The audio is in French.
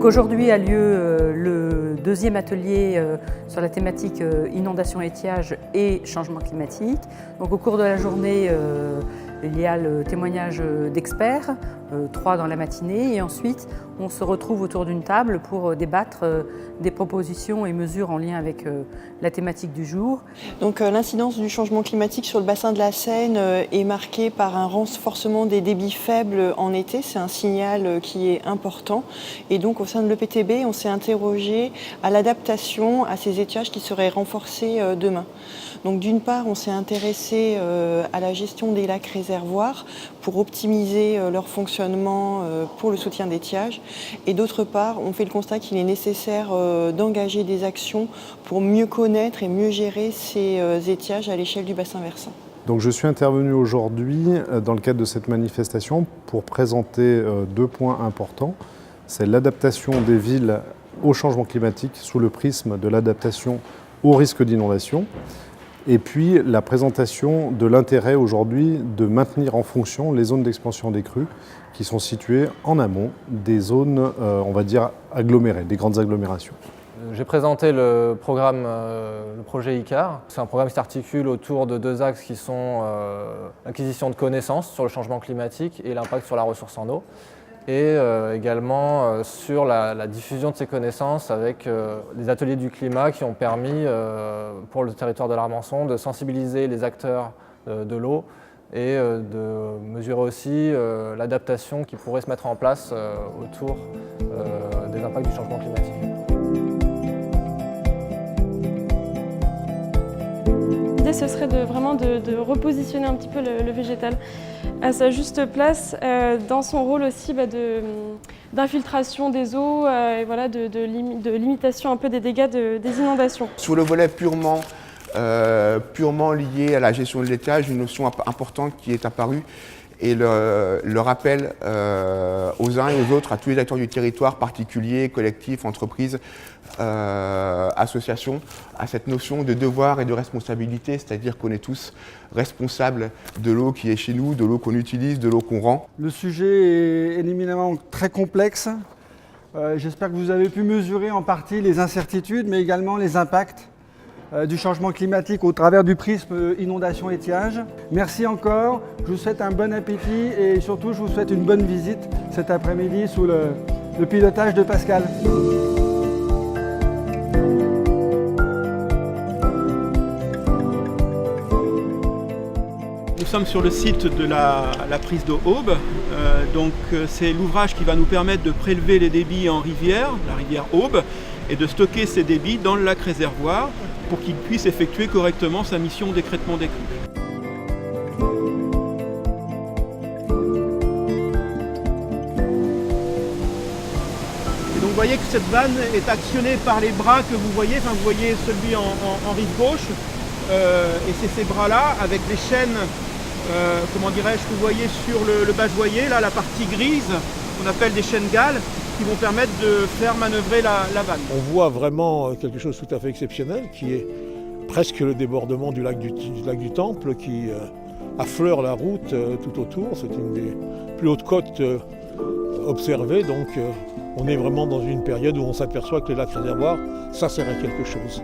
Donc aujourd'hui a lieu le deuxième atelier sur la thématique inondation, étiage et changement climatique. Donc au cours de la journée, il y a le témoignage d'experts, 3 dans la matinée, et ensuite on se retrouve autour d'une table pour débattre des propositions et mesures en lien avec la thématique du jour. Donc l'incidence du changement climatique sur le bassin de la Seine est marquée par un renforcement des débits faibles en été, c'est un signal qui est important. Et donc au sein de l'EPTB, on s'est interrogé à l'adaptation à ces étiages qui seraient renforcés demain. Donc d'une part, on s'est intéressé à la gestion des lacs réservoirs pour optimiser leur fonctionnement pour le soutien d'étiage. Et d'autre part, on fait le constat qu'il est nécessaire d'engager des actions pour mieux connaître et mieux gérer ces étiages à l'échelle du bassin versant. Donc je suis intervenu aujourd'hui dans le cadre de cette manifestation pour présenter 2 points importants. C'est l'adaptation des villes au changement climatique sous le prisme de l'adaptation au risque d'inondation. Et puis la présentation de l'intérêt aujourd'hui de maintenir en fonction les zones d'expansion des crues qui sont situées en amont des zones, on va dire, agglomérées, des grandes agglomérations. J'ai présenté le programme, le projet ICAR. C'est un programme qui s'articule autour de 2 axes qui sont l'acquisition de connaissances sur le changement climatique et l'impact sur la ressource en eau. Et également sur la diffusion de ces connaissances avec les ateliers du climat qui ont permis pour le territoire de l'Armançon de sensibiliser les acteurs de l'eau et de mesurer aussi l'adaptation qui pourrait se mettre en place autour des impacts du changement climatique. L'idée, ce serait vraiment de repositionner un petit peu le végétal à sa juste place, dans son rôle aussi d'infiltration des eaux, et voilà, de limitation un peu des dégâts des inondations. Sur le volet purement lié à la gestion de l'étiage, une notion importante qui est apparue et le rappel aux uns et aux autres, à tous les acteurs du territoire, particuliers, collectifs, entreprises, associations, à cette notion de devoir et de responsabilité, c'est-à-dire qu'on est tous responsables de l'eau qui est chez nous, de l'eau qu'on utilise, de l'eau qu'on rend. Le sujet est éminemment très complexe. J'espère que vous avez pu mesurer en partie les incertitudes, mais également les impacts du changement climatique au travers du prisme inondation-étiage. Merci encore, je vous souhaite un bon appétit et surtout je vous souhaite une bonne visite cet après-midi sous le pilotage de Pascal. Nous sommes sur le site de la prise d'eau Aube. C'est l'ouvrage qui va nous permettre de prélever les débits en rivière, la rivière Aube, et de stocker ces débits dans le lac réservoir pour qu'il puisse effectuer correctement sa mission d'écrêtement des crues. Et donc vous voyez que cette vanne est actionnée par les bras que vous voyez, vous voyez celui en rive gauche, et c'est ces bras-là avec des chaînes, comment dirais-je, que vous voyez sur le bas-joyer, là la partie grise, qu'on appelle des chaînes galles, qui vont permettre de faire manœuvrer la vanne. On voit vraiment quelque chose de tout à fait exceptionnel, qui est presque le débordement du lac du Temple, qui affleure la route tout autour. C'est une des plus hautes côtes observées, donc on est vraiment dans une période où on s'aperçoit que les lacs réservoirs, ça sert à quelque chose.